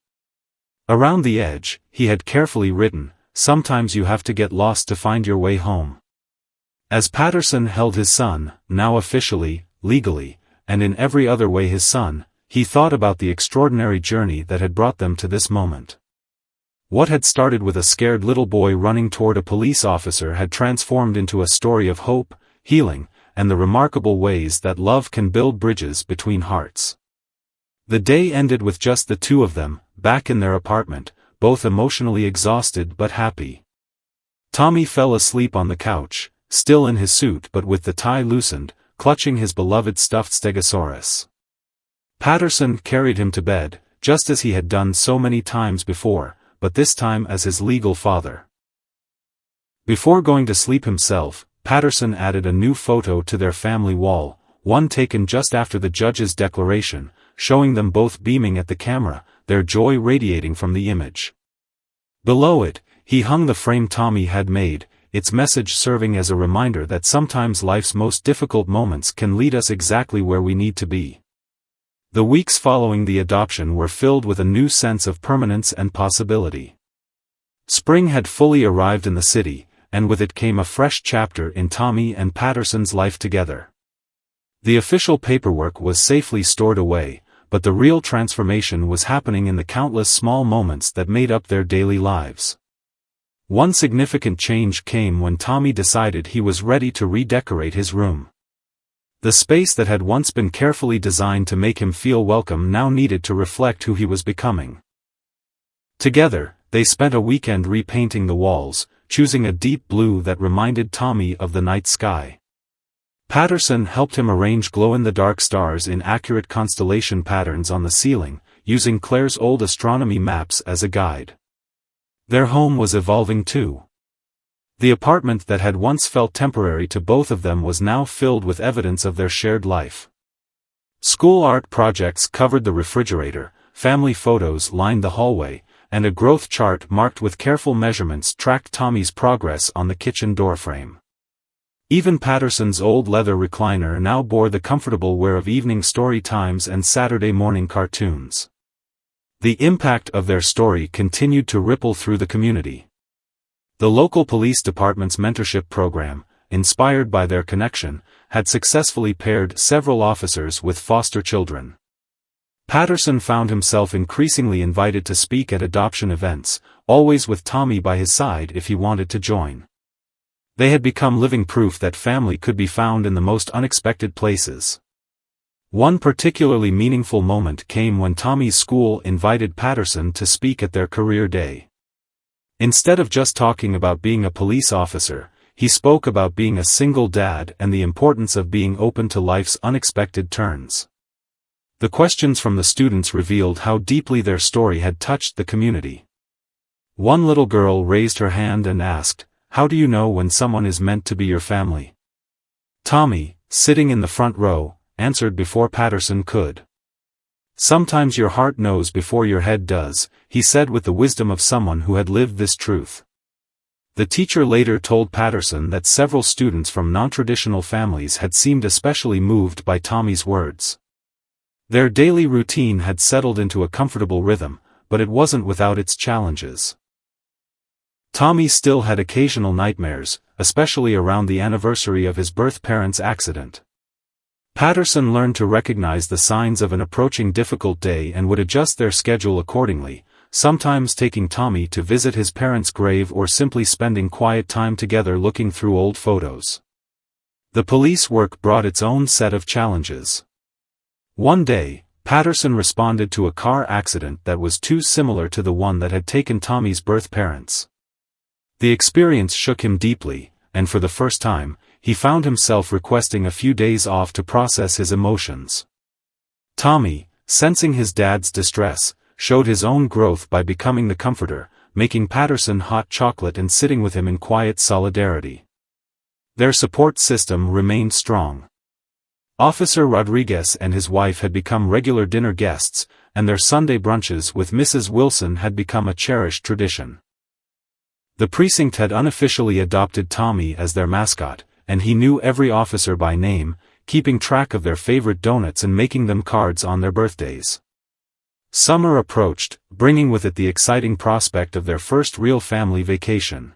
Around the edge, he had carefully written, "Sometimes you have to get lost to find your way home." As Patterson held his son, now officially, legally, and in every other way his son, he thought about the extraordinary journey that had brought them to this moment. What had started with a scared little boy running toward a police officer had transformed into a story of hope, healing, and the remarkable ways that love can build bridges between hearts. The day ended with just the two of them, back in their apartment, both emotionally exhausted but happy. Tommy fell asleep on the couch, still in his suit but with the tie loosened, clutching his beloved stuffed stegosaurus. Patterson carried him to bed, just as he had done so many times before, but this time as his legal father. Before going to sleep himself, Patterson added a new photo to their family wall, one taken just after the judge's declaration, showing them both beaming at the camera, their joy radiating from the image. Below it, he hung the frame Tommy had made, its message serving as a reminder that sometimes life's most difficult moments can lead us exactly where we need to be. The weeks following the adoption were filled with a new sense of permanence and possibility. Spring had fully arrived in the city, and with it came a fresh chapter in Tommy and Patterson's life together. The official paperwork was safely stored away, but the real transformation was happening in the countless small moments that made up their daily lives. One significant change came when Tommy decided he was ready to redecorate his room. The space that had once been carefully designed to make him feel welcome now needed to reflect who he was becoming. Together, they spent a weekend repainting the walls, choosing a deep blue that reminded Tommy of the night sky. Patterson helped him arrange glow-in-the-dark stars in accurate constellation patterns on the ceiling, using Claire's old astronomy maps as a guide. Their home was evolving too. The apartment that had once felt temporary to both of them was now filled with evidence of their shared life. School art projects covered the refrigerator, family photos lined the hallway, and a growth chart marked with careful measurements tracked Tommy's progress on the kitchen doorframe. Even Patterson's old leather recliner now bore the comfortable wear of evening story times and Saturday morning cartoons. The impact of their story continued to ripple through the community. The local police department's mentorship program, inspired by their connection, had successfully paired several officers with foster children. Patterson found himself increasingly invited to speak at adoption events, always with Tommy by his side if he wanted to join. They had become living proof that family could be found in the most unexpected places. One particularly meaningful moment came when Tommy's school invited Patterson to speak at their career day. Instead of just talking about being a police officer, he spoke about being a single dad and the importance of being open to life's unexpected turns. The questions from the students revealed how deeply their story had touched the community. One little girl raised her hand and asked, "How do you know when someone is meant to be your family?" Tommy, sitting in the front row, answered before Patterson could. "Sometimes your heart knows before your head does," he said with the wisdom of someone who had lived this truth. The teacher later told Patterson that several students from non-traditional families had seemed especially moved by Tommy's words. Their daily routine had settled into a comfortable rhythm, but it wasn't without its challenges. Tommy still had occasional nightmares, especially around the anniversary of his birth parents' accident. Patterson learned to recognize the signs of an approaching difficult day and would adjust their schedule accordingly, sometimes taking Tommy to visit his parents' grave or simply spending quiet time together looking through old photos. The police work brought its own set of challenges. One day, Patterson responded to a car accident that was too similar to the one that had taken Tommy's birth parents. The experience shook him deeply, and for the first time, he found himself requesting a few days off to process his emotions. Tommy, sensing his dad's distress, showed his own growth by becoming the comforter, making Patterson hot chocolate and sitting with him in quiet solidarity. Their support system remained strong. Officer Rodriguez and his wife had become regular dinner guests, and their Sunday brunches with Mrs. Wilson had become a cherished tradition. The precinct had unofficially adopted Tommy as their mascot, and he knew every officer by name, keeping track of their favorite donuts and making them cards on their birthdays. Summer approached, bringing with it the exciting prospect of their first real family vacation.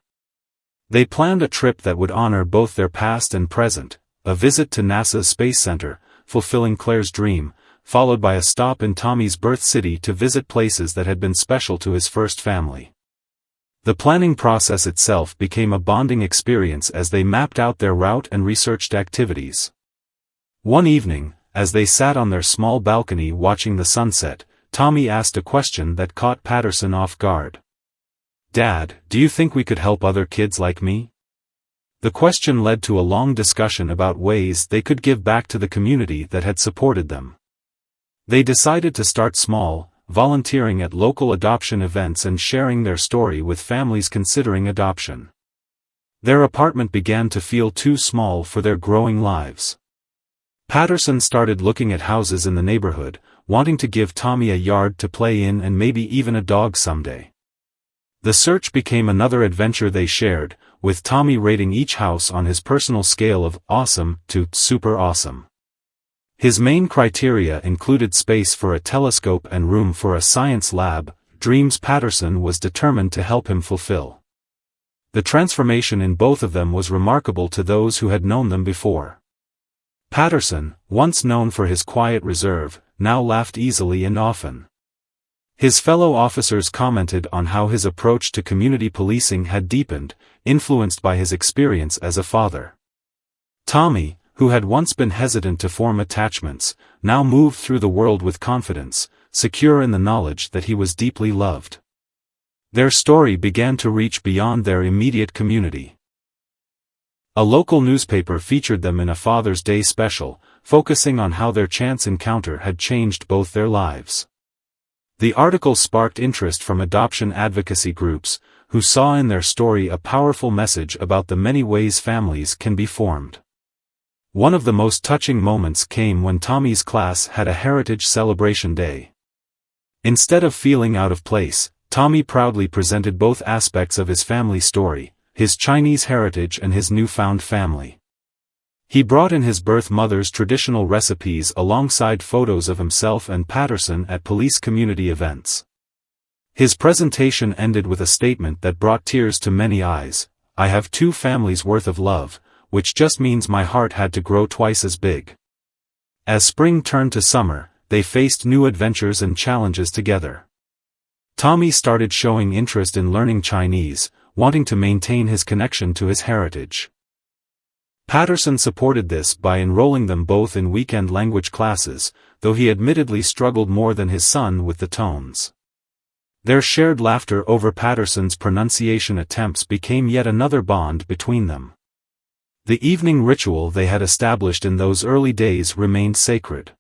They planned a trip that would honor both their past and present, a visit to NASA's Space Center, fulfilling Claire's dream, followed by a stop in Tommy's birth city to visit places that had been special to his first family. The planning process itself became a bonding experience as they mapped out their route and researched activities. One evening, as they sat on their small balcony watching the sunset, Tommy asked a question that caught Patterson off guard. "Dad, do you think we could help other kids like me?" The question led to a long discussion about ways they could give back to the community that had supported them. They decided to start small, volunteering at local adoption events and sharing their story with families considering adoption. Their apartment began to feel too small for their growing lives. Patterson started looking at houses in the neighborhood, wanting to give Tommy a yard to play in and maybe even a dog someday. The search became another adventure they shared, with Tommy rating each house on his personal scale of awesome to super awesome. His main criteria included space for a telescope and room for a science lab, dreams Patterson was determined to help him fulfill. The transformation in both of them was remarkable to those who had known them before. Patterson, once known for his quiet reserve, now laughed easily and often. His fellow officers commented on how his approach to community policing had deepened, influenced by his experience as a father. Tommy, who had once been hesitant to form attachments, now moved through the world with confidence, secure in the knowledge that he was deeply loved. Their story began to reach beyond their immediate community. A local newspaper featured them in a Father's Day special, focusing on how their chance encounter had changed both their lives. The article sparked interest from adoption advocacy groups, who saw in their story a powerful message about the many ways families can be formed. One of the most touching moments came when Tommy's class had a heritage celebration day. Instead of feeling out of place, Tommy proudly presented both aspects of his family story, his Chinese heritage and his newfound family. He brought in his birth mother's traditional recipes alongside photos of himself and Patterson at police community events. His presentation ended with a statement that brought tears to many eyes: "I have two families worth of love, which just means my heart had to grow twice as big." As spring turned to summer, they faced new adventures and challenges together. Tommy started showing interest in learning Chinese, wanting to maintain his connection to his heritage. Patterson supported this by enrolling them both in weekend language classes, though he admittedly struggled more than his son with the tones. Their shared laughter over Patterson's pronunciation attempts became yet another bond between them. The evening ritual they had established in those early days remained sacred.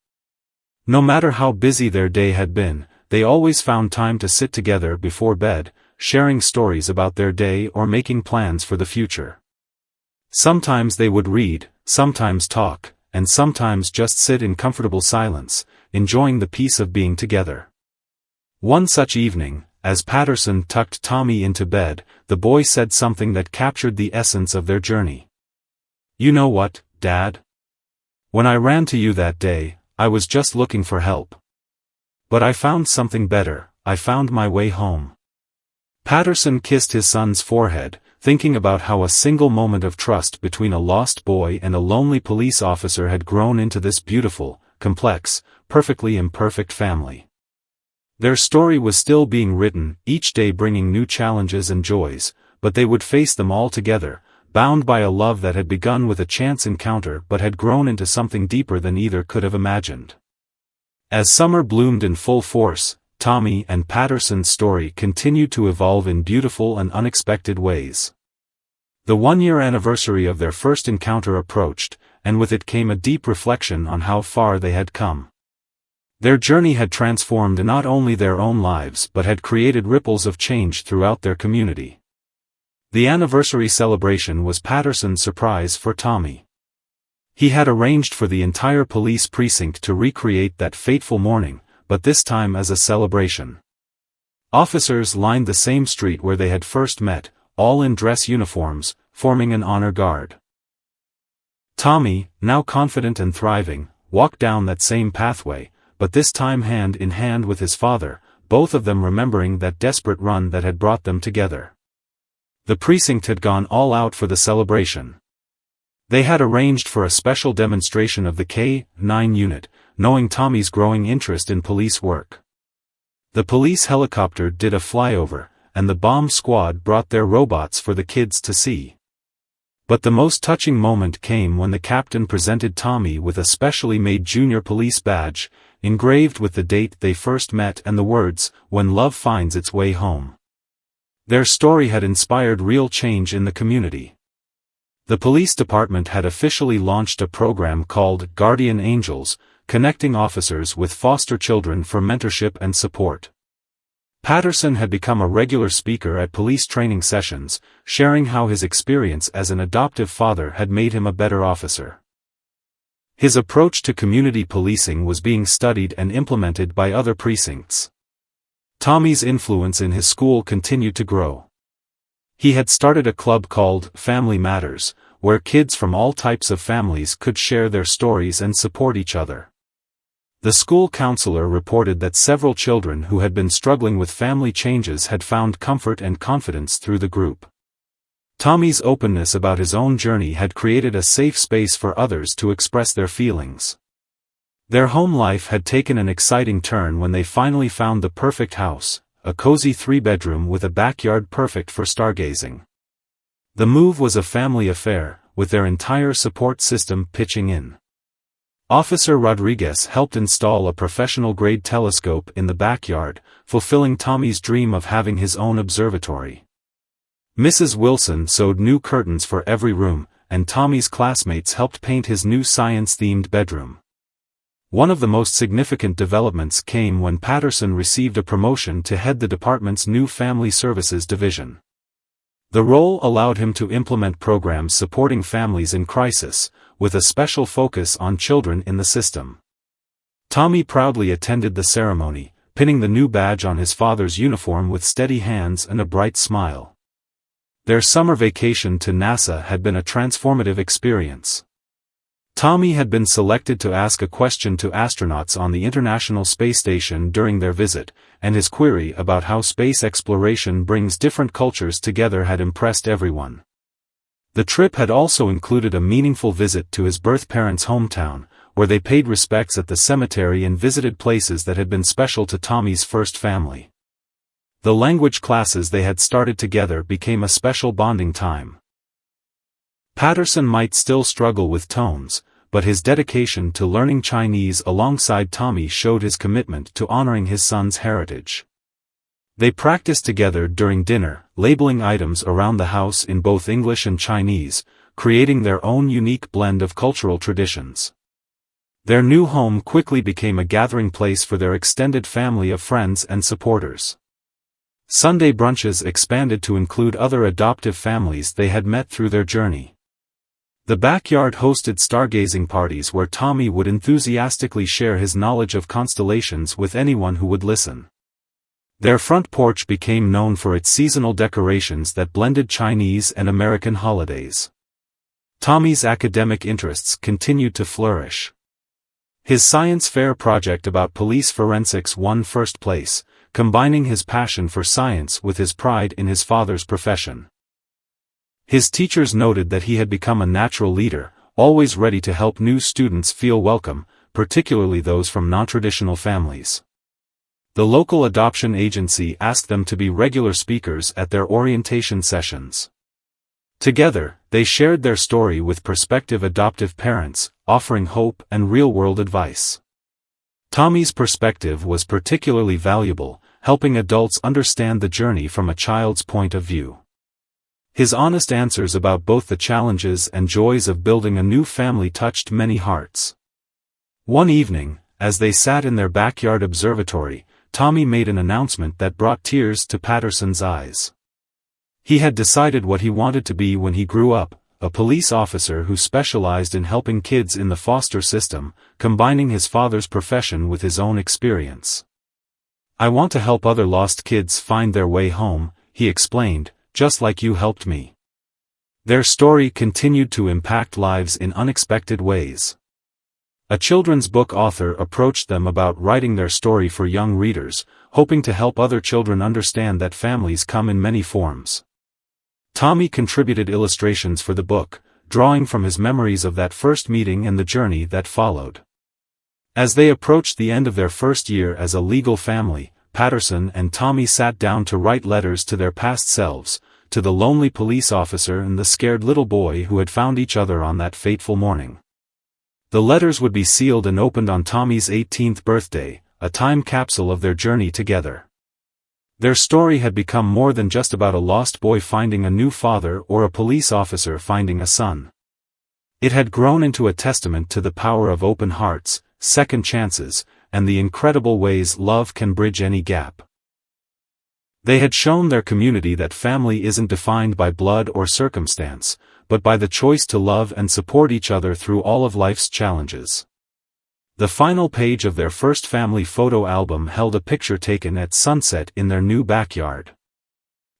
No matter how busy their day had been, they always found time to sit together before bed, sharing stories about their day or making plans for the future. Sometimes they would read, sometimes talk, and sometimes just sit in comfortable silence, enjoying the peace of being together. One such evening, as Patterson tucked Tommy into bed, the boy said something that captured the essence of their journey. "You know what, Dad? When I ran to you that day, I was just looking for help. But I found something better, I found my way home." Patterson kissed his son's forehead, thinking about how a single moment of trust between a lost boy and a lonely police officer had grown into this beautiful, complex, perfectly imperfect family. Their story was still being written, each day bringing new challenges and joys, but they would face them all together, bound by a love that had begun with a chance encounter but had grown into something deeper than either could have imagined. As summer bloomed in full force, Tommy and Patterson's story continued to evolve in beautiful and unexpected ways. The one-year anniversary of their first encounter approached, and with it came a deep reflection on how far they had come. Their journey had transformed not only their own lives but had created ripples of change throughout their community. The anniversary celebration was Patterson's surprise for Tommy. He had arranged for the entire police precinct to recreate that fateful morning, but this time as a celebration. Officers lined the same street where they had first met, all in dress uniforms, forming an honor guard. Tommy, now confident and thriving, walked down that same pathway, but this time hand in hand with his father, both of them remembering that desperate run that had brought them together. The precinct had gone all out for the celebration. They had arranged for a special demonstration of the K-9 unit, knowing Tommy's growing interest in police work. The police helicopter did a flyover, and the bomb squad brought their robots for the kids to see. But the most touching moment came when the captain presented Tommy with a specially made junior police badge, engraved with the date they first met and the words, "When love finds its way home." Their story had inspired real change in the community. The police department had officially launched a program called Guardian Angels, connecting officers with foster children for mentorship and support. Patterson had become a regular speaker at police training sessions, sharing how his experience as an adoptive father had made him a better officer. His approach to community policing was being studied and implemented by other precincts. Tommy's influence in his school continued to grow. He had started a club called Family Matters, where kids from all types of families could share their stories and support each other. The school counselor reported that several children who had been struggling with family changes had found comfort and confidence through the group. Tommy's openness about his own journey had created a safe space for others to express their feelings. Their home life had taken an exciting turn when they finally found the perfect house, a cozy 3-bedroom with a backyard perfect for stargazing. The move was a family affair, with their entire support system pitching in. Officer Rodriguez helped install a professional-grade telescope in the backyard, fulfilling Tommy's dream of having his own observatory. Mrs. Wilson sewed new curtains for every room, and Tommy's classmates helped paint his new science-themed bedroom. One of the most significant developments came when Patterson received a promotion to head the department's new Family Services division. The role allowed him to implement programs supporting families in crisis, with a special focus on children in the system. Tommy proudly attended the ceremony, pinning the new badge on his father's uniform with steady hands and a bright smile. Their summer vacation to NASA had been a transformative experience. Tommy had been selected to ask a question to astronauts on the International Space Station during their visit, and his query about how space exploration brings different cultures together had impressed everyone. The trip had also included a meaningful visit to his birth parents' hometown, where they paid respects at the cemetery and visited places that had been special to Tommy's first family. The language classes they had started together became a special bonding time. Patterson might still struggle with tones, but his dedication to learning Chinese alongside Tommy showed his commitment to honoring his son's heritage. They practiced together during dinner, labeling items around the house in both English and Chinese, creating their own unique blend of cultural traditions. Their new home quickly became a gathering place for their extended family of friends and supporters. Sunday brunches expanded to include other adoptive families they had met through their journey. The backyard hosted stargazing parties where Tommy would enthusiastically share his knowledge of constellations with anyone who would listen. Their front porch became known for its seasonal decorations that blended Chinese and American holidays. Tommy's academic interests continued to flourish. His science fair project about police forensics won first place, combining his passion for science with his pride in his father's profession. His teachers noted that he had become a natural leader, always ready to help new students feel welcome, particularly those from non-traditional families. The local adoption agency asked them to be regular speakers at their orientation sessions. Together, they shared their story with prospective adoptive parents, offering hope and real-world advice. Tommy's perspective was particularly valuable, helping adults understand the journey from a child's point of view. His honest answers about both the challenges and joys of building a new family touched many hearts. One evening, as they sat in their backyard observatory, Tommy made an announcement that brought tears to Patterson's eyes. He had decided what he wanted to be when he grew up, a police officer who specialized in helping kids in the foster system, combining his father's profession with his own experience. "I want to help other lost kids find their way home," he explained, "just like you helped me." Their story continued to impact lives in unexpected ways. A children's book author approached them about writing their story for young readers, hoping to help other children understand that families come in many forms. Tommy contributed illustrations for the book, drawing from his memories of that first meeting and the journey that followed. As they approached the end of their first year as a legal family, Patterson and Tommy sat down to write letters to their past selves, to the lonely police officer and the scared little boy who had found each other on that fateful morning. The letters would be sealed and opened on Tommy's 18th birthday, a time capsule of their journey together. Their story had become more than just about a lost boy finding a new father or a police officer finding a son. It had grown into a testament to the power of open hearts, second chances, and the incredible ways love can bridge any gap. They had shown their community that family isn't defined by blood or circumstance, but by the choice to love and support each other through all of life's challenges. The final page of their first family photo album held a picture taken at sunset in their new backyard.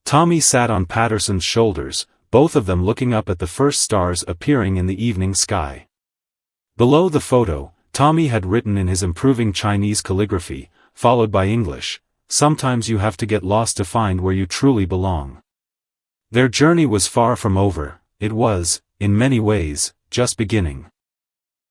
Tommy sat on Patterson's shoulders, both of them looking up at the first stars appearing in the evening sky. Below the photo, Tommy had written in his improving Chinese calligraphy, followed by English, "Sometimes you have to get lost to find where you truly belong." Their journey was far from over, it was, in many ways, just beginning.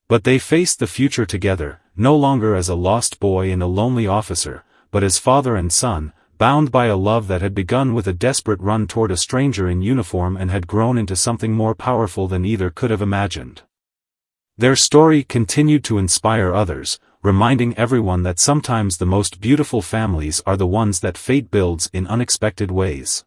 But they faced the future together, no longer as a lost boy and a lonely officer, but as father and son, bound by a love that had begun with a desperate run toward a stranger in uniform and had grown into something more powerful than either could have imagined. Their story continued to inspire others, reminding everyone that sometimes the most beautiful families are the ones that fate builds in unexpected ways.